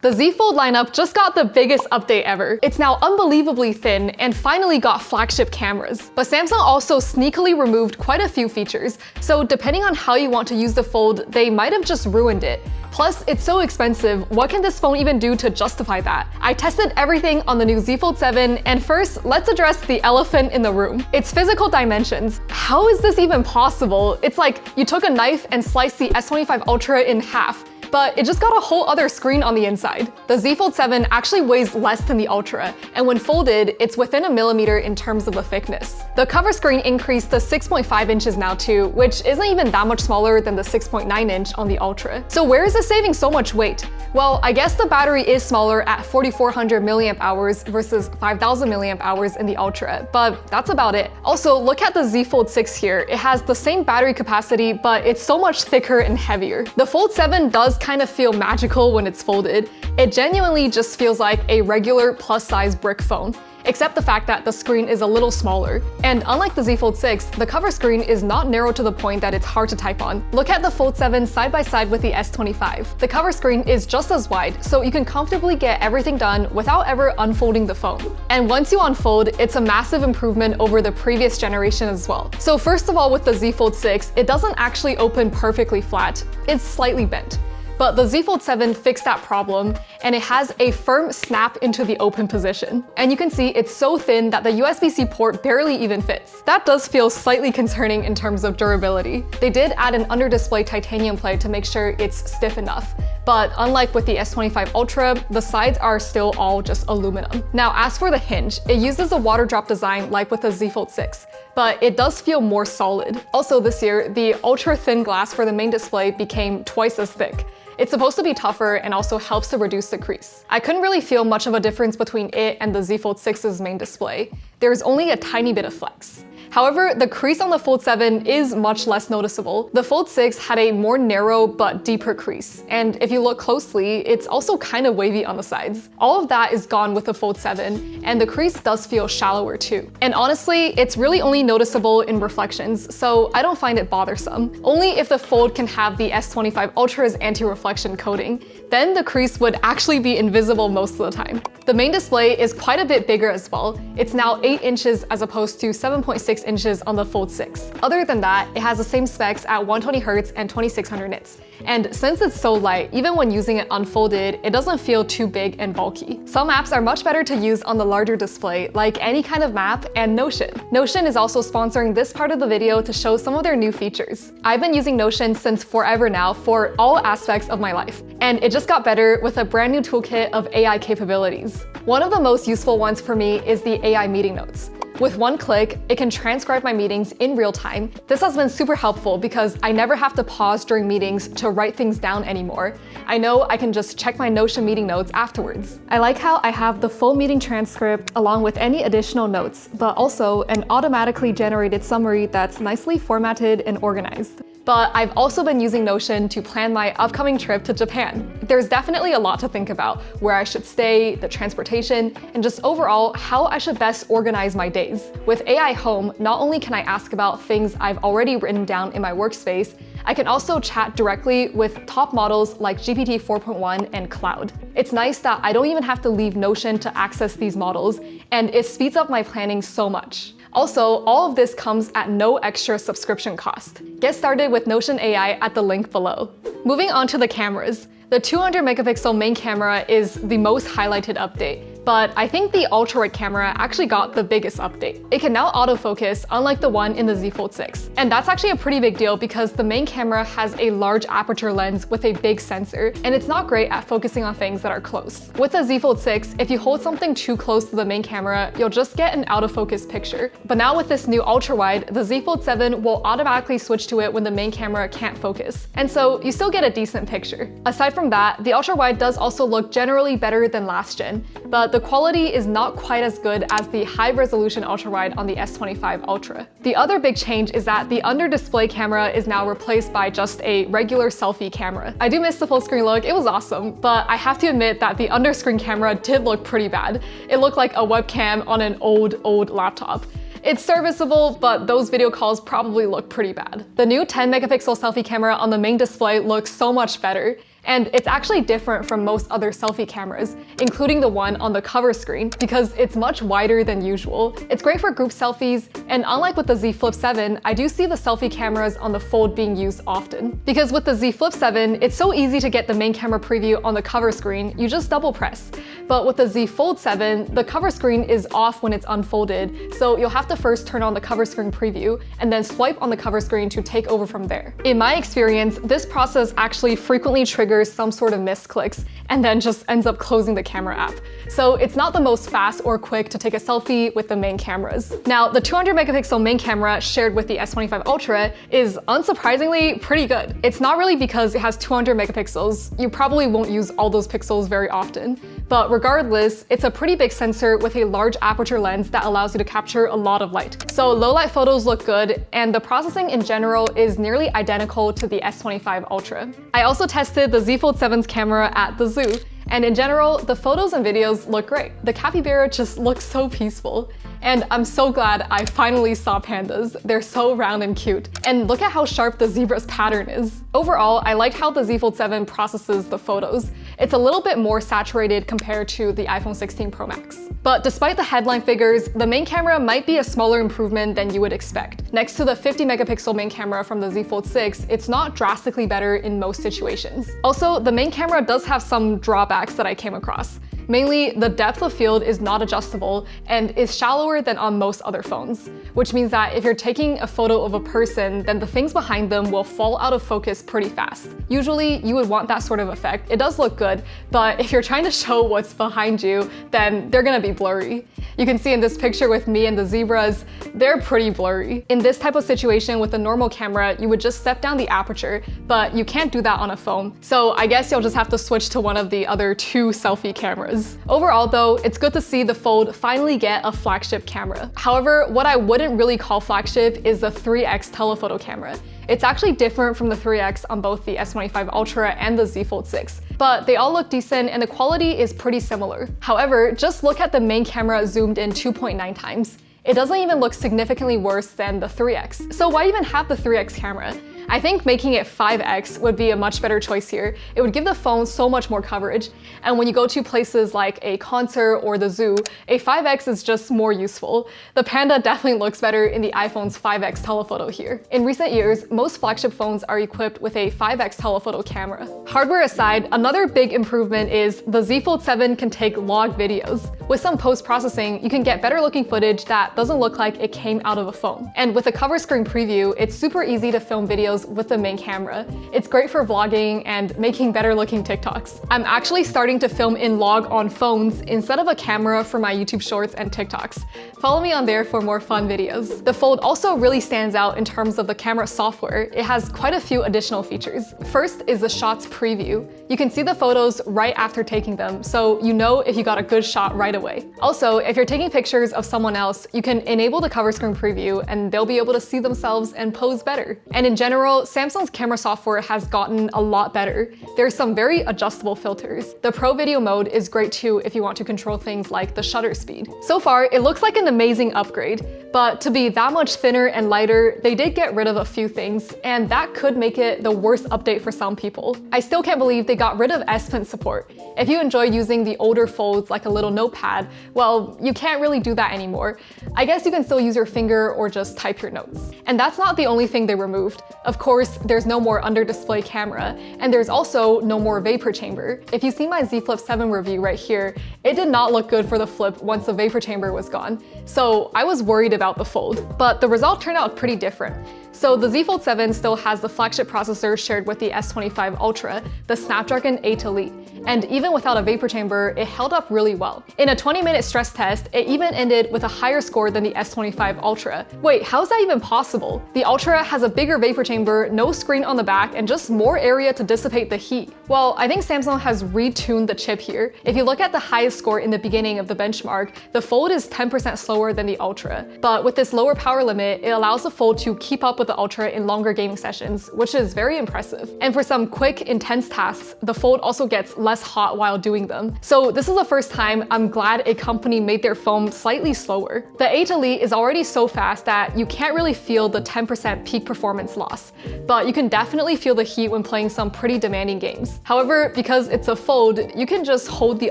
The Z Fold lineup just got the biggest update ever. It's now unbelievably thin and finally got flagship cameras. But Samsung also sneakily removed quite a few features, so depending on how you want to use the Fold, they might have just ruined it. Plus, it's so expensive, what can this phone even do to justify that? I tested everything on the new Z Fold 7, and first, let's address the elephant in the room. Its physical dimensions. How is this even possible? It's like you took a knife and sliced the S25 Ultra in half, but it just got a whole other screen on the inside. The Z Fold 7 actually weighs less than the Ultra, and when folded, it's within a millimeter in terms of the thickness. The cover screen increased to 6.5 inches now too, which isn't even that much smaller than the 6.9 inch on the Ultra. So where is this saving so much weight? Well, I guess the battery is smaller at 4,400 milliamp hours versus 5,000 milliamp hours in the Ultra, but that's about it. Also, look at the Z Fold 6 here. It has the same battery capacity, but it's so much thicker and heavier. The Fold 7 does kind of feel magical when it's folded. It genuinely just feels like a regular plus-size brick phone, except the fact that the screen is a little smaller. And unlike the Z Fold 6, the cover screen is not narrow to the point that it's hard to type on. Look at the Fold 7 side by side with the S25. The cover screen is just as wide, so you can comfortably get everything done without ever unfolding the phone. And once you unfold, it's a massive improvement over the previous generation as well. So first of all, with the Z Fold 6, it doesn't actually open perfectly flat. It's slightly bent. But the Z Fold 7 fixed that problem, and it has a firm snap into the open position. And you can see it's so thin that the USB-C port barely even fits. That does feel slightly concerning in terms of durability. They did add an under-display titanium plate to make sure it's stiff enough. But unlike with the S25 Ultra, the sides are still all just aluminum. Now, as for the hinge, it uses a water drop design like with the Z Fold 6, but it does feel more solid. Also this year, the ultra thin glass for the main display became twice as thick. It's supposed to be tougher and also helps to reduce the crease. I couldn't really feel much of a difference between it and the Z Fold 6's main display. There's only a tiny bit of flex. However, the crease on the Fold 7 is much less noticeable. The Fold 6 had a more narrow but deeper crease, and if you look closely, it's also kind of wavy on the sides. All of that is gone with the Fold 7, and the crease does feel shallower too. And honestly, it's really only noticeable in reflections, so I don't find it bothersome. Only if the Fold can have the S25 Ultra's anti-reflection coating, then the crease would actually be invisible most of the time. The main display is quite a bit bigger as well. It's now 8 inches as opposed to 7.6 inches on the Fold 6. Other than that, it has the same specs at 120Hz and 2600 nits. And since it's so light, even when using it unfolded, it doesn't feel too big and bulky. Some apps are much better to use on the larger display, like any kind of map and Notion. Notion is also sponsoring this part of the video to show some of their new features. I've been using Notion since forever now for all aspects of my life, and it just got better with a brand new toolkit of AI capabilities. One of the most useful ones for me is the AI meeting notes. With one click, it can transcribe my meetings in real time. This has been super helpful because I never have to pause during meetings to write things down anymore. I know I can just check my Notion meeting notes afterwards. I like how I have the full meeting transcript along with any additional notes, but also an automatically generated summary that's nicely formatted and organized. But I've also been using Notion to plan my upcoming trip to Japan. There's definitely a lot to think about: where I should stay, the transportation, and just overall how I should best organize my days. With AI Home, not only can I ask about things I've already written down in my workspace, I can also chat directly with top models like GPT 4.1 and Cloud. It's nice that I don't even have to leave Notion to access these models, and it speeds up my planning so much. Also, all of this comes at no extra subscription cost. Get started with Notion AI at the link below. Moving on to the cameras. The 200 megapixel main camera is the most highlighted update, but I think the ultra-wide camera actually got the biggest update. It can now autofocus, unlike the one in the Z Fold 6. And that's actually a pretty big deal because the main camera has a large aperture lens with a big sensor, and it's not great at focusing on things that are close. With the Z Fold 6, if you hold something too close to the main camera, you'll just get an out of focus picture. But now with this new ultra-wide, the Z Fold 7 will automatically switch to it when the main camera can't focus. And so you still get a decent picture. Aside from that, the ultra-wide does also look generally better than last gen, but the quality is not quite as good as the high-resolution ultra-wide on the S25 Ultra. The other big change is that the under-display camera is now replaced by just a regular selfie camera. I do miss the full-screen look, it was awesome, but I have to admit that the under-screen camera did look pretty bad. It looked like a webcam on an old laptop. It's serviceable, but those video calls probably look pretty bad. The new 10 megapixel selfie camera on the main display looks so much better. And it's actually different from most other selfie cameras, including the one on the cover screen, because it's much wider than usual. It's great for group selfies, and unlike with the Z Flip 7, I do see the selfie cameras on the Fold being used often. Because with the Z Flip 7, it's so easy to get the main camera preview on the cover screen, you just double press. But with the Z Fold 7, the cover screen is off when it's unfolded, so you'll have to first turn on the cover screen preview and then swipe on the cover screen to take over from there. In my experience, this process actually frequently triggers some sort of missed clicks and then just ends up closing the camera app. So it's not the most fast or quick to take a selfie with the main cameras. Now, the 200 megapixel main camera shared with the S25 Ultra is unsurprisingly pretty good. It's not really because it has 200 megapixels. You probably won't use all those pixels very often. But regardless, it's a pretty big sensor with a large aperture lens that allows you to capture a lot of light. So low light photos look good, and the processing in general is nearly identical to the S25 Ultra. I also tested the Z Fold 7's camera at the zoo, and in general, the photos and videos look great. The capybara just looks so peaceful. And I'm so glad I finally saw pandas. They're so round and cute. And look at how sharp the zebra's pattern is. Overall, I like how the Z Fold 7 processes the photos. It's a little bit more saturated compared to the iPhone 16 Pro Max. But despite the headline figures, the main camera might be a smaller improvement than you would expect. Next to the 50 megapixel main camera from the Z Fold 6, it's not drastically better in most situations. Also, the main camera does have some drawbacks that I came across. Mainly, the depth of field is not adjustable and is shallower than on most other phones, which means that if you're taking a photo of a person, then the things behind them will fall out of focus pretty fast. Usually, you would want that sort of effect. It does look good, but if you're trying to show what's behind you, then they're gonna be blurry. You can see in this picture with me and the zebras, they're pretty blurry. In this type of situation with a normal camera, you would just step down the aperture, but you can't do that on a phone. So I guess you'll just have to switch to one of the other two selfie cameras. Overall though, it's good to see the Fold finally get a flagship camera. However, what I wouldn't really call flagship is the 3x telephoto camera. It's actually different from the 3x on both the S25 Ultra and the Z Fold 6, but they all look decent and the quality is pretty similar. However, just look at the main camera zoomed in 2.9 times. It doesn't even look significantly worse than the 3x. So why even have the 3x camera? I think making it 5x would be a much better choice here. It would give the phone so much more coverage. And when you go to places like a concert or the zoo, a 5x is just more useful. The Panda definitely looks better in the iPhone's 5x telephoto here. In recent years, most flagship phones are equipped with a 5x telephoto camera. Hardware aside, another big improvement is the Z Fold 7 can take log videos. With some post-processing, you can get better looking footage that doesn't look like it came out of a phone. And with a cover screen preview, it's super easy to film videos with the main camera. It's great for vlogging and making better looking TikToks. I'm actually starting to film in log on phones instead of a camera for my YouTube shorts and TikToks. Follow me on there for more fun videos. The Fold also really stands out in terms of the camera software. It has quite a few additional features. First is the shots preview. You can see the photos right after taking them, so you know if you got a good shot right away. Also, if you're taking pictures of someone else, you can enable the cover screen preview and they'll be able to see themselves and pose better. And in general, Samsung's camera software has gotten a lot better. There's some very adjustable filters. The Pro Video mode is great too if you want to control things like the shutter speed. So far, it looks like an amazing upgrade, but to be that much thinner and lighter, they did get rid of a few things, and that could make it the worst update for some people. I still can't believe they got rid of S Pen support. If you enjoy using the older Folds like a little notepad, well, you can't really do that anymore. I guess you can still use your finger or just type your notes. And that's not the only thing they removed. Of course, there's no more under-display camera, and there's also no more vapor chamber. If you see my Z Flip 7 review right here, it did not look good for the Flip once the vapor chamber was gone. So I was worried about the Fold, but the result turned out pretty different. So the Z Fold 7 still has the flagship processor shared with the S25 Ultra, the Snapdragon 8 Elite. And even without a vapor chamber, it held up really well. In a 20-minute stress test, it even ended with a higher score than the S25 Ultra. Wait, how is that even possible? The Ultra has a bigger vapor chamber, no screen on the back, and just more area to dissipate the heat. Well, I think Samsung has retuned the chip here. If you look at the highest score in the beginning of the benchmark, the Fold is 10% slower than the Ultra. But with this lower power limit, it allows the Fold to keep up with the Ultra in longer gaming sessions, which is very impressive. And for some quick, intense tasks, the Fold also gets less hot while doing them. So this is the first time I'm glad a company made their phone slightly slower. The 8 Elite is already so fast that you can't really feel the 10% peak performance loss. results, but you can definitely feel the heat when playing some pretty demanding games. However, because it's a fold, you can just hold the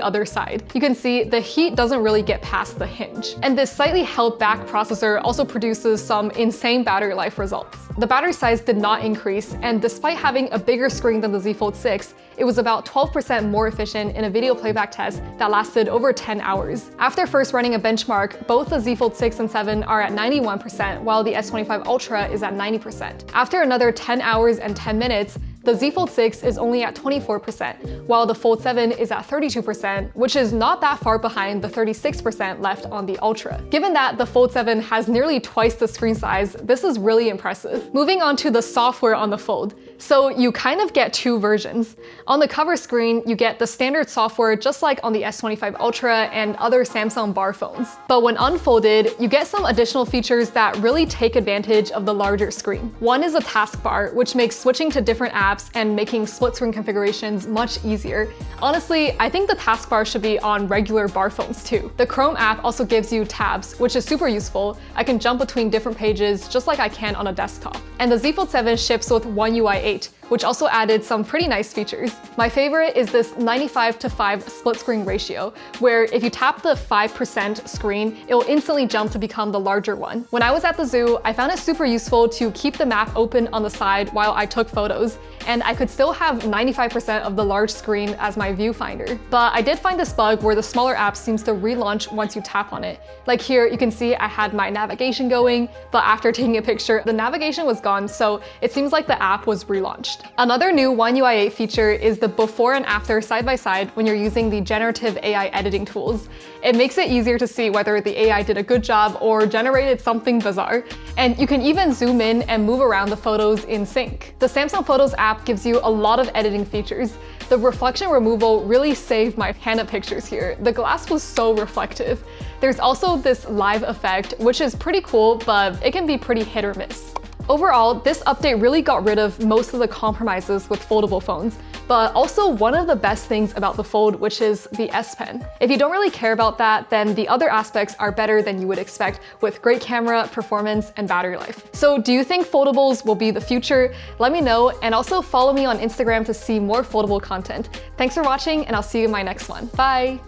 other side. You can see the heat doesn't really get past the hinge. And this slightly held back processor also produces some insane battery life results. The battery size did not increase, and despite having a bigger screen than the Z Fold 6, it was about 12% more efficient in a video playback test that lasted over 10 hours. After first running a benchmark, both the Z Fold 6 and 7 are at 91%, while the S25 Ultra is at 90%. After another 10 hours and 10 minutes, the Z Fold 6 is only at 24%, while the Fold 7 is at 32%, which is not that far behind the 36% left on the Ultra. Given that the Fold 7 has nearly twice the screen size, this is really impressive. Moving on to the software on the Fold. So you kind of get two versions. On the cover screen, you get the standard software just like on the S25 Ultra and other Samsung bar phones. But when unfolded, you get some additional features that really take advantage of the larger screen. One is a taskbar, which makes switching to different apps and making split screen configurations much easier. Honestly, I think the taskbar should be on regular bar phones too. The Chrome app also gives you tabs, which is super useful. I can jump between different pages just like I can on a desktop. And the Z Fold 7 ships with One UI 8, which also added some pretty nice features. My favorite is this 95:5 split screen ratio, where if you tap the 5% screen, it will instantly jump to become the larger one. When I was at the zoo, I found it super useful to keep the map open on the side while I took photos, and I could still have 95% of the large screen as my viewfinder. But I did find this bug where the smaller app seems to relaunch once you tap on it. Like here, you can see I had my navigation going, but after taking a picture, the navigation was gone, so it seems like the app was relaunched. Another new One UI 8 feature is the before and after side-by-side when you're using the generative AI editing tools. It makes it easier to see whether the AI did a good job or generated something bizarre. And you can even zoom in and move around the photos in sync. The Samsung Photos app gives you a lot of editing features. The reflection removal really saved my panda pictures here. The glass was so reflective. There's also this live effect, which is pretty cool, but it can be pretty hit or miss. Overall, this update really got rid of most of the compromises with foldable phones, but also one of the best things about the Fold, which is the S Pen. If you don't really care about that, then the other aspects are better than you would expect with great camera, performance, and battery life. So do you think foldables will be the future? Let me know, and also follow me on Instagram to see more foldable content. Thanks for watching, and I'll see you in my next one. Bye!